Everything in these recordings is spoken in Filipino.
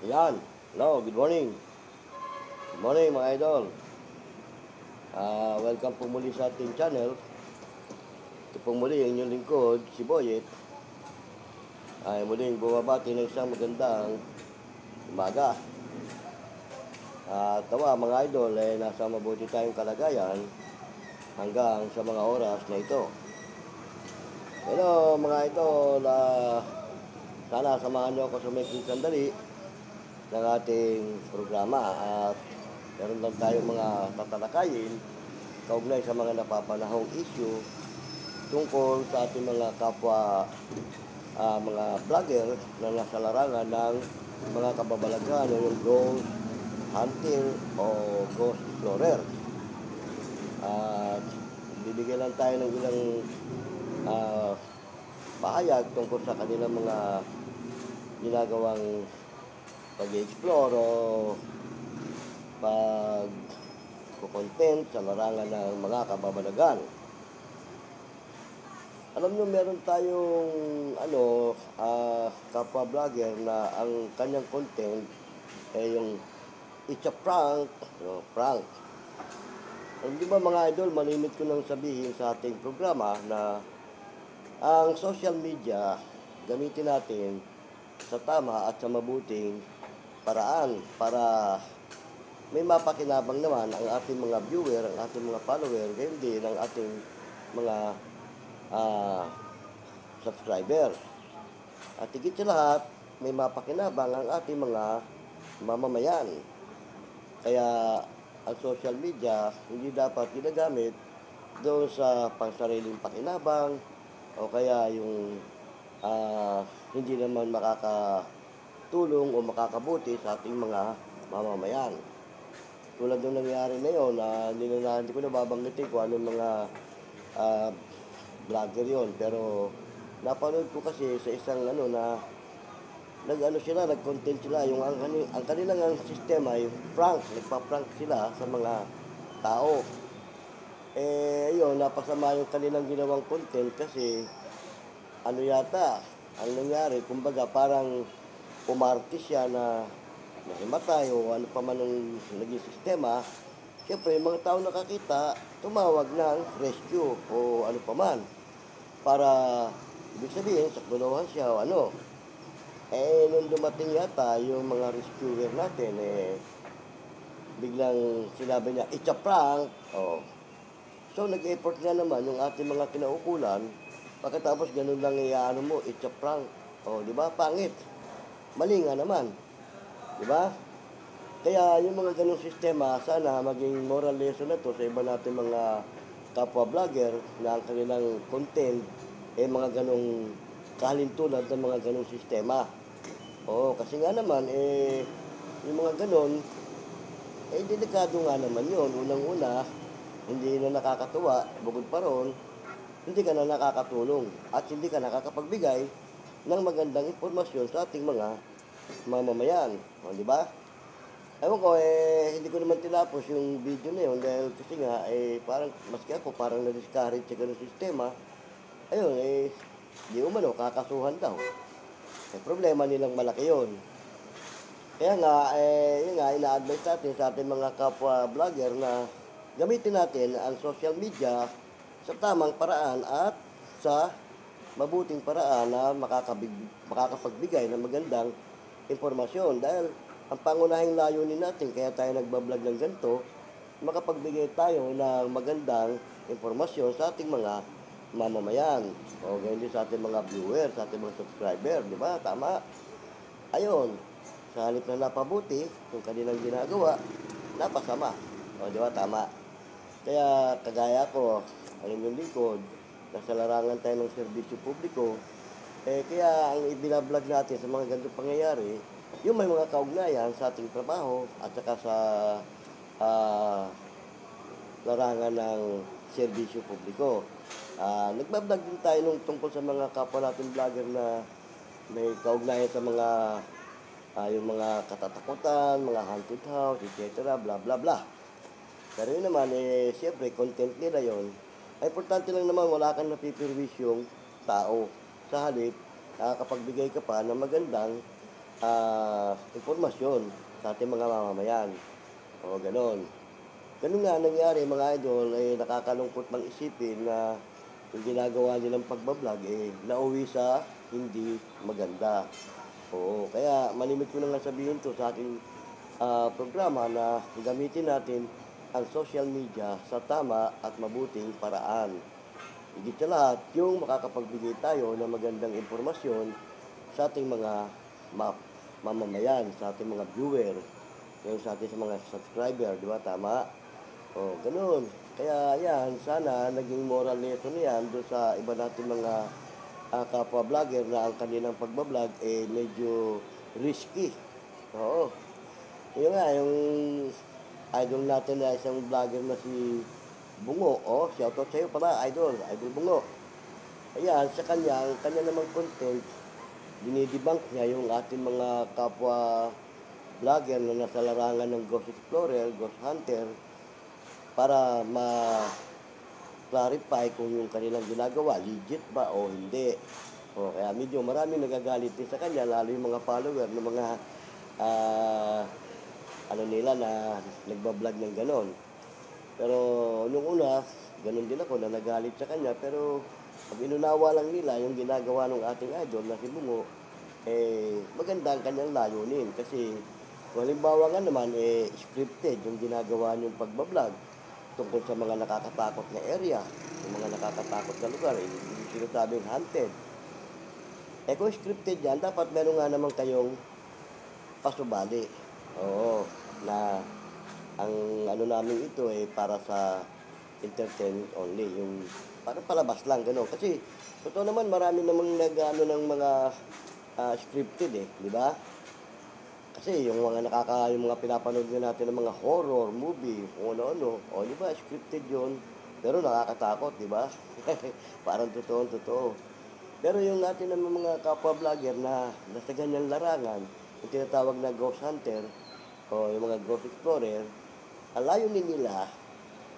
Yan. Hello, good morning. Good morning mga idol. Welcome po muli sa ating channel. Ito po muli ang inyong lingkod, si Boyet. Ay muling bumabati ng isang magandang umaga. Tawa mga idol, nasa mabuti tayong kalagayan hanggang sa mga oras na ito. Hello mga idol, sana samahan niyo ako sa may sandali ng ating programa at meron lang tayong mga tatalakayin kaugnay sa mga napapanahong issue tungkol sa ating mga kapwa mga vlogger na nasa larangan ng mga kababalaghan o yung ghost hunter o ghost explorer. At bibigyan lang tayo ng ilang pahayag tungkol sa kanilang mga ginagawang pag-explore o pag-content sa larangan ng mga kababalagan. Alam nyo, meron tayong kapwa vlogger na ang kanyang content ay yung it's a prank, prank. Di ba mga idol, malimit ko nang sabihin sa ating programa na ang social media gamitin natin sa tama at sa mabuting paraan para may mapakinabang naman ang ating mga viewer, ang ating mga follower, gayon din ang ating mga subscriber. At higit sa lahat, may mapakinabang ang ating mga mamamayan. Kaya ang social media hindi dapat ginagamit doon sa pangsariling pakinabang o kaya yung hindi naman makakatulong o makakabuti sa ating mga mamamayan. Tulad ng nangyari na yun, hindi ko nababanggitin kung anong mga vlogger yon, pero napanood ko kasi sa isang na nag-content sila, yung ang kanilang sistema ay prank, nagpa-prank sila sa mga tao. Yun, napasama yung kanilang ginawang content kasi yata, ang nangyari, kumbaga parang umarte siya na nahimatay o ano pa man ang naging sistema. Siyempre, yung mga tao nakakita, tumawag ng rescue o ano pa man para ibig sabihin, sakduluhan siya o ano. Nung dumating yata yung mga rescuer natin, biglang sinabi niya, it's a prank. So, nag-effort nga naman yung ating mga kinaukulan. Pagkatapos ganun lang mo, it's a prank. Di ba? Pangit. Mali nga naman. Di ba? Kaya yung mga ganung sistema, sana maging moral lesson na to sa iba natin mga kapwa vlogger na ang kanilang content mga ganung kahalintulad ng mga ganung sistema. Kasi nga naman, yung mga ganun, delikado nga naman yun. Unang-una, hindi na nakakatuwa, bukod pa ron, hindi ka na nakakatulong at hindi ka nakakapagbigay ng magandang impormasyon sa ating mga mamamayan. Di ba? Ewan ko, hindi ko naman tinapos yung video na yun dahil kasi nga, parang, maski ako, parang na-discourage sa ganung sistema. Ayun, di umano, kakasuhan daw. Problema nilang malaki yun. Kaya nga, yun nga, ina-advise natin sa ating mga kapwa vlogger na gamitin natin ang social media sa tamang paraan at sa mabuting paraan na makakapagbigay ng magandang impormasyon. Dahil ang pangunahing layunin natin, kaya tayo nagbablog ng ganito, makapagbigay tayo ng magandang impormasyon sa ating mga mamamayan. Ganyan din sa ating mga viewers, sa ating mga subscriber, di ba? Tama. Ayun, sa halip na napabuti, yung kanilang ginagawa, napasama. Di ba? Tama. Kaya, kagaya ko, ang inyong lingkod, nasa larangan tayo ng serbisyo publiko, kaya ang ibinablog natin sa mga ganitong pangyayari, yung may mga kaugnayan sa ating trabaho at saka sa larangan ng serbisyo publiko. Nagbablog din tayo tungkol sa mga kapwa natin vlogger na may kaugnayan sa mga yung mga katatakutan, mga haunted house, etc. bla bla bla. Pero yun naman, siyempre, content nila yon. Importante lang naman, wala kang napipirwisyong tao. Sa halip, nakakapagbigay ka pa ng magandang impormasyon sa ating mga mamamayan. O, gano'n. Gano'n nga nangyari mga idol, nakakalungkot mang isipin na yung ginagawa nilang pagbablog, nauwi sa hindi maganda. Oo, kaya malimit ko na nga sabihin to sa aking programa na gamitin natin ang social media sa tama at mabuting paraan. Higit sa lahat, yung makakapagbigay tayo ng magandang impormasyon sa ating mga mamamayan, sa ating mga viewer, yung sa ating mga subscriber, di ba? Tama? O, ganun. Kaya yan, sana naging moral lesson yan doon sa iba natin mga kapwa vlogger na ang kanilang pagbablog medyo risky. Oo. Yun nga, yung idol natin na isang vlogger na si Bungo. Oh, shoutout sa'yo pala, idol Bungo. Ayan, sa kanya namang content, dinidebunk niya yung ating mga kapwa vlogger na nasa larangan ng Ghost Explorer, Ghost Hunter, para ma-clarify kung yung kanilang ginagawa, legit ba o hindi. O, kaya medyo maraming nagagalit din sa kanya, lalo yung mga follower ng mga nila na nagbablog ng ganon. Pero nung una, ganon din ako na nagalit sa kanya, pero pag inunawa lang nila yung ginagawa ng ating idol na si Bungo, maganda ang kanyang layunin. Kasi kung halimbawa nga naman, scripted yung ginagawa niyong pagbablog tungkol sa mga nakakatakot na area, yung mga nakakatakot na lugar, yung sinasabing haunted. Kung scripted yan, dapat meron nga naman kayong pasubali. Oo, na ang namin ito para sa entertainment only, yung parang palabas lang, gano'n. Kasi, totoo naman, marami namang ng mga scripted di ba? Kasi yung mga pinapanood natin ng mga horror movie, o ano-ano, di ba, scripted yun. Pero nakakatakot, di ba? Parang totoo. Pero yung natin ng mga kapwa vlogger na nasa ganyang larangan, yung tinatawag na ghost hunter, o yung mga ghost explorer, ang layunin nila,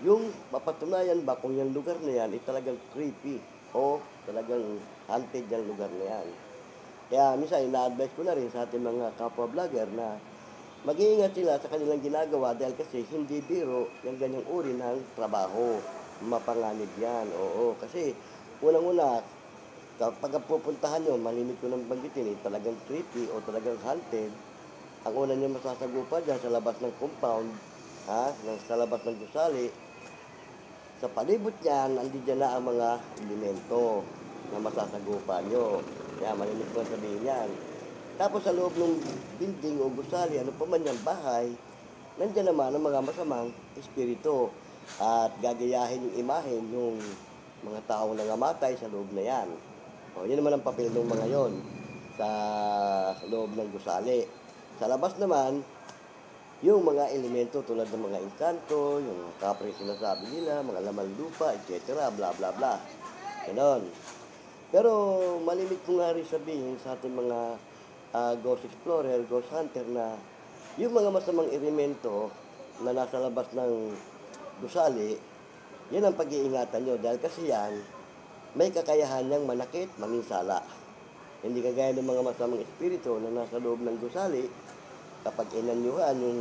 yung mapatunayan ba kung yung lugar na yan ay talagang creepy o talagang haunted yung lugar na yan. Kaya minsan, ina-advise ko na rin sa ating mga kapwa vlogger na mag-iingat sila sa kanilang ginagawa dahil kasi hindi biro yung ganyang uri ng trabaho. Mapanganib yan, oo. Kasi unang-una, kapag pupuntahan nyo, malimit ko ng banggitin, talagang creepy o talagang haunted, ang una nyo masasagupan dyan sa labas ng compound, sa labas ng gusali, sa palibot niyan, andyan na ang mga elemento na masasagupan nyo. Kaya malimit ko sabihin yan. Tapos sa loob ng building o gusali, ano pa man yung bahay, nandiyan naman ang mga masamang espiritu at gagayahin yung imahen yung mga taong nangamatay sa loob na yan. O, yun naman ang papel ng mga yon sa loob ng gusali. Sa labas naman, yung mga elemento tulad ng mga engkanto, yung kapre sinasabi nila, mga laman lupa, etc. Bla bla bla. Ganon. Pero malimit ko nga rin sabihin sa ating mga ghost explorer, ghost hunter na yung mga masamang elemento na nasa labas ng gusali, yan ang pag-iingatan nyo. Dahil kasi yan, may kakayahan niyang manakit, maminsala. Hindi kagaya ng mga masamang espiritu na nasa loob ng gusali, kapag inanyuhan yung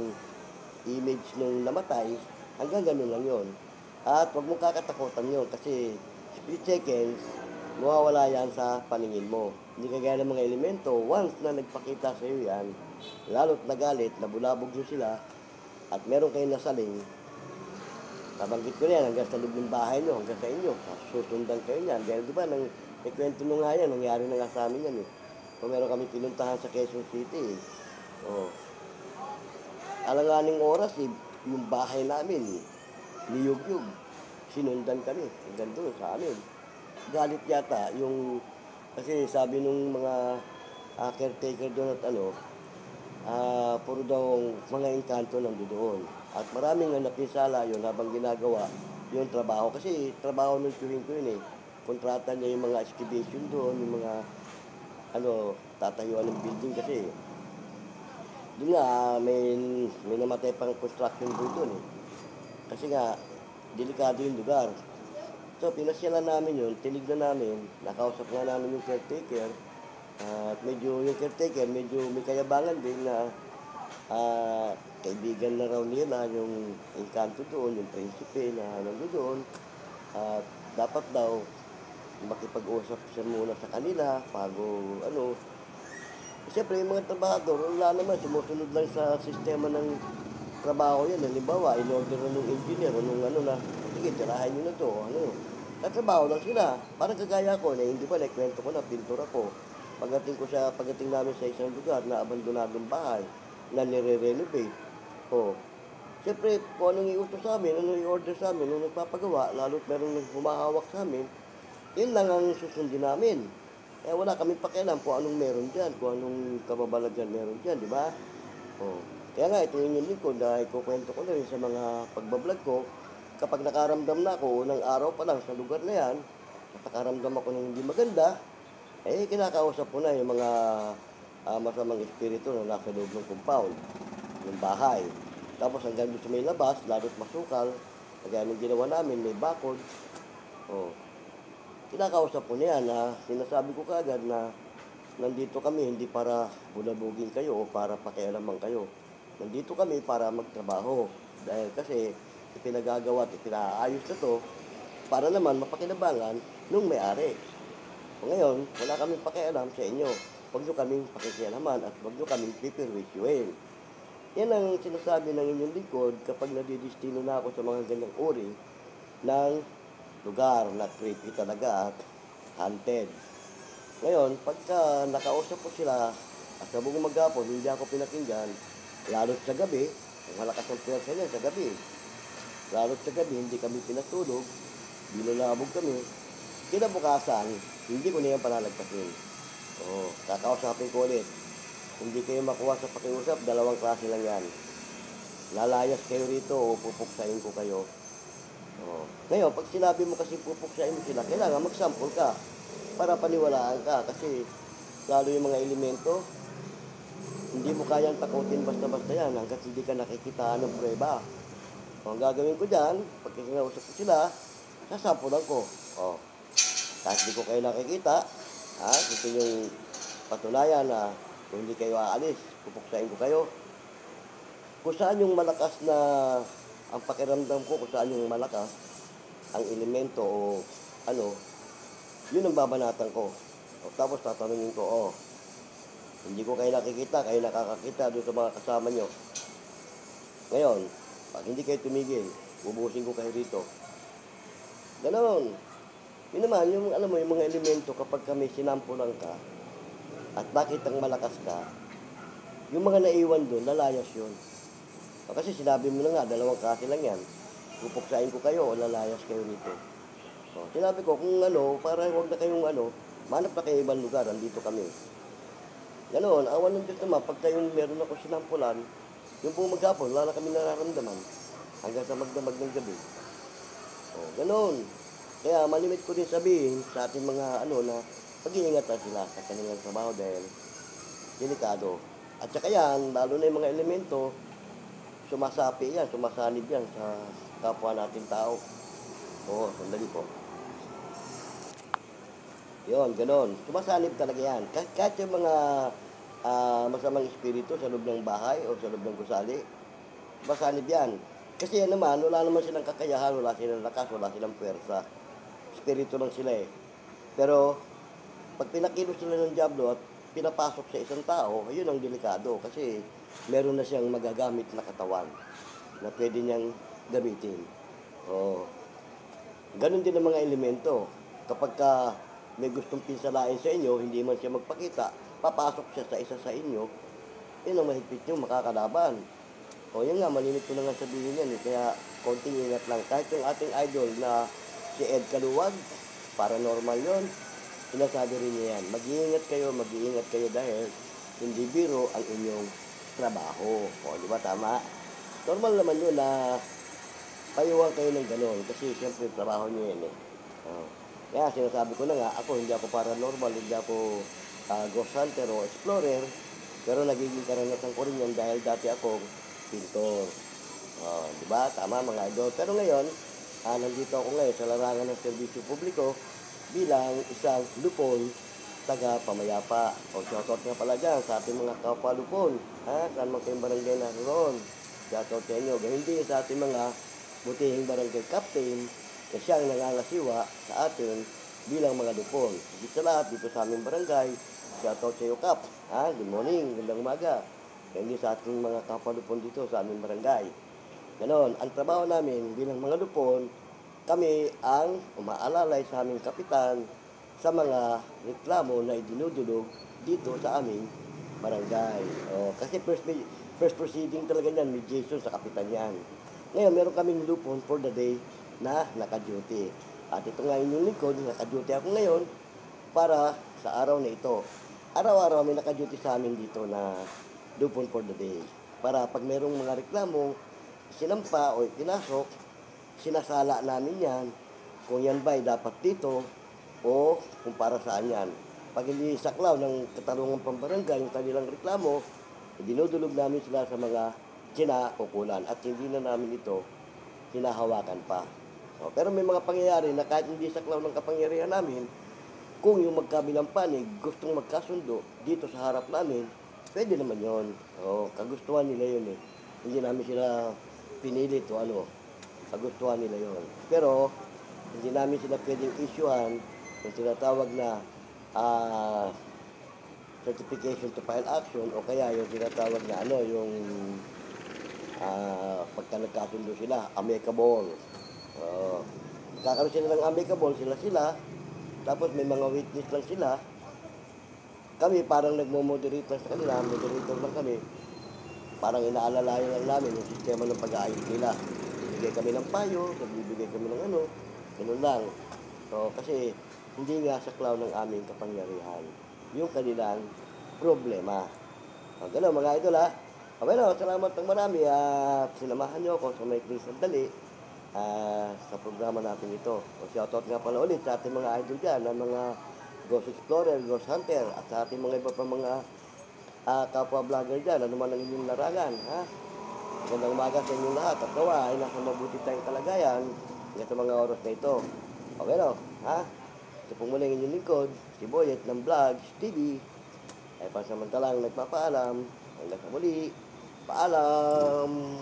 image nung namatay, hanggang ganun lang yon. At huwag mong kakatakutan yun kasi split seconds, mawawala yan sa paningin mo. Hindi kagaya ng mga elemento, once na nagpakita sa iyo yan, lalo't nagalit, nabulabog nyo sila, at meron kayong nasaling, nabanggit ko na yan, hanggang sa loob ng bahay nyo, hanggang sa inyo, susundan kayo niyan. Dahil diba, may kwento nung nga yan, nangyari na nga sa amin yan Kung meron kami pinuntahan sa Quezon City, alanganing oras, yung bahay namin, niyog-yog. Sinundan kami, hanggang doon sa amin. Galit yata, kasi sabi nung mga caretaker doon at puro daw mga engkanto nandoon. At maraming napinsala yun habang ginagawa yung trabaho. Kasi trabaho ng tuwing ko yun Kontrata niya yung mga excavation doon, yung mga tatayuan ng building kasi doon nga, may namatay pang construction doon Kasi nga, delikado yung lugar. So, pinasyalan namin yun, tinignan namin, nakausap nga namin yung caretaker, At medyo yung caretaker, medyo may kayabangan din na kaibigan na raw nila yung engkanto doon, yung prinsipe na nandoon. At dapat daw makipag-usap siya muna sa kanila bago ano. Siyempre, yung mga trabahador, wala naman, sumusunod lang sa sistema ng trabaho yan. Halimbawa, in-order na nung engineer o nung ano na, sige, tirahan nyo na to, ano. Tatrabaho lang sila. Parang kagaya ko, na hindi pa, naikwento ko na, pintura ko. Pagdating namin sa isang lugar na abandonadong bahay, na nire-renovate. O, siyempre, kung anong iutos sa amin, anong i-order sa amin, nung nagpapagawa, lalo't merong humahawak sa amin, yun lang ang susundin namin. Eh wala kaming pakialam kung anong meron dyan, kung anong kababalaghan meron dyan, di ba? Oh. Kaya nga, ito yung lingkod dahil kukwento ko na rin sa mga pagbablog ko, kapag nakaramdam na ako, unang araw pa lang sa lugar na yan, at nakaramdam ako ng hindi maganda, eh kinakausap ko na yung mga masamang espiritu na nasa loob ng compound, yung bahay. Tapos hanggang doon sa may labas, lalo't masukal, kaya nung ginawa namin, may bakod. Oh. Kinakausap ko niya na sinasabi ko kaagad na nandito kami hindi para bulabugin kayo o para pakialaman kayo. Nandito kami para magtrabaho. Dahil kasi ipinagagawa at ipinaayos na to para naman mapakinabangan nung may-ari. O ngayon, wala kaming pakialam sa inyo. Huwag nyo kaming pakikialaman at huwag nyo kaming pipirwisyuin. Yan ang sinasabi ng inyong lingkod kapag nadidistino na ako sa mga ganyang uri ng lugar na creepy talaga at haunted. Ngayon, pagka nakausap ko sila at sa buong maghapon, hindi ako pinakinggan, lalo't sa gabi, malakas ang pwersa niya sa gabi. Lalo't sa gabi, hindi kami pinatulog, binulabog kami. Kinabukasan, hindi ko na yan palalagpasin. Kakausapin ko ulit. Hindi kayo makuha sa pakiusap, dalawang klase lang yan. Lalayas kayo rito o pupuksain ko kayo. Ngayon, pag sinabi mo kasi pupuksain mo sila, kailangan mag-sample ka para paniwalaan ka. Kasi lalo yung mga elemento, hindi mo kayang takutin basta-basta yan hanggat hindi ka nakikita ng prueba. Ang gagawin ko dyan, pag kinausap ko sila, sasampulan ko. Kahit hindi ko kayo nakikita, gusto yung patunayan na kung hindi kayo aalis, pupuksain ko kayo. Kung saan yung malakas na ang pakiramdam ko kung saan yung malakas, ang elemento o ano, yun ang babanatan ko. Tapos tatanungin ko, hindi ko kayo nakikita, kayo nakakakita doon sa mga kasama nyo. Ngayon, pag hindi kayo tumigil, bubusin ko kayo rito. Ganon. Yun naman, yung, alam mo, yung mga elemento kapag kami sinampulan ka, at bakit ang malakas ka, yung mga naiwan doon, lalayas yun. Kasi sinabi mo na nga, dalawang klase lang yan. Pupuksain ko kayo o lalayas kayo rito. Sinabi ko, kung ano, para huwag na kayong manap na kayo ibang lugar, andito kami. Ganon, awan ng Diyos naman, pag kayong meron ako sinampulan, yung buong maghapon, wala na kami nararamdaman. Hanggang sa magdamag ng gabi. Ganon. Kaya malimit ko din sabihin sa ating mga na pag-iingatan sila sa kanilang trabaho dahil delikado. At saka yan, lalo na yung mga elemento, sumasapi yan, sumasanib yan sa kapwa natin tao. Sandali po. Yun, ganon. Sumasanib talaga yan. Kahit yung mga masamang espiritu sa loob ng bahay o sa loob ng gusali, sumasanib yan. Kasi yan naman, wala naman silang kakayahan, wala silang lakas, wala silang puwersa. Espiritu lang sila eh. Pero, pag pinakilos sila ng diablo at pinapasok sa isang tao, yun ang delikado. Kasi, meron na siyang magagamit na katawan na pwede niyang gamitin. Ganon din ang mga elemento. Kapag may gustong pinsalain sa inyo, hindi man siya magpakita, papasok siya sa isa sa inyo, yun ang mahigpit nyo, makakalaban. Yan nga, malimit ko na nga sabihin yan. Kaya, konting ingat lang. Kahit yung ating idol na si Ed Kaluwag, paranormal yon, sinasabi rin niya yan. Mag-iingat kayo dahil hindi biro ang inyong trabaho. Di ba tama? Normal naman yun na payuhan kayo ng gano'n kasi siyempre trabaho niyo yan eh. Kaya sinasabi ko na nga, hindi ako paranormal, hindi ako ghost hunter o explorer, pero nagiging karanasan ko rin yan dahil dati akong pintor. Di ba? Tama mga idol. Pero ngayon, nandito ako ngayon sa larangan ng serbisyo publiko bilang isang lupon taga Pamayapa. O shoutout nga pala dyan sa ating mga kapalupon. Saan man kayong barangay na roon. Shoutout sa inyo. Ganyan din sa ating mga butihing barangay captain na siyang nangangasiwa sa atin bilang mga lupon. Higit sa lahat dito sa aming barangay, shoutout sa iyo, Kap. Good morning, gandang umaga. Ganyan din sa ating mga kapalupon dito sa aming barangay. Ganon, ang trabaho namin bilang mga lupon, kami ang umaalalay sa aming kapitan sa mga reklamo na idinudulog dito sa aming barangay. Kasi first proceeding talaga yan, mediation sa kapitan yan. Ngayon, meron kaming lupon for the day na naka-duty. At ito nga inyong lingkod, naka-duty ako ngayon para sa araw na ito. Araw-araw may naka-duty sa amin dito na lupon for the day. Para pag merong mga reklamo, sinampa o pinasok, sinasala namin yan kung yan ba'y dapat dito o kung para saan yan. Pag hindi saklaw ng katarungan pambarangay yung kanilang reklamo, dinudulog namin sila sa mga kinaukulan at hindi na namin ito hinahawakan pa. Pero may mga pangyayari na kahit hindi saklaw ng kapangyarihan namin, kung yung magkabilang panig gustong magkasundo dito sa harap namin, pwede naman yun. Kagustuhan nila yun eh. Hindi namin sila pinilit o ano, kagustuhan nila yon. Pero, hindi namin sila pwedeng issuehan yung tinatawag na certification to file action o kaya yung tinatawag na ano, yung pagka nagkasundo sila, amicable. Kakaroon sila ng amicable, sila, tapos may mga witness lang sila. Kami parang nagmo-moderate lang sa kanila, moderator lang kami. Parang inaalalayan lang namin yung sistema ng pag-aayos nila. Bibigay kami ng payo, bibigay kami ng ano, ganun lang. Kasi hindi nga saklaw ng aming kapangyarihan yung kanilang problema. Ganun mga idol ha. Salamat ng marami at sinamahan niyo ako sa maikling sandali sa programa natin ito. Shoutout nga pala ulit sa ating mga idol dyan, ng mga Ghost Explorer, Ghost Hunter, at sa ating mga iba pa mga kapwa-vlogger dyan, ano man ang inyong larangan, Magandang umaga sa inyong lahat, at nawa ay nasa mabuti tayong kalagayan hanggang sa mga oras na ito. Okay no, Ito pong muli ang inyong lingkod, si Boyet ng Vlogs TV, ay pansamantalang nagpapaalam, hanggang sa muli, paalam!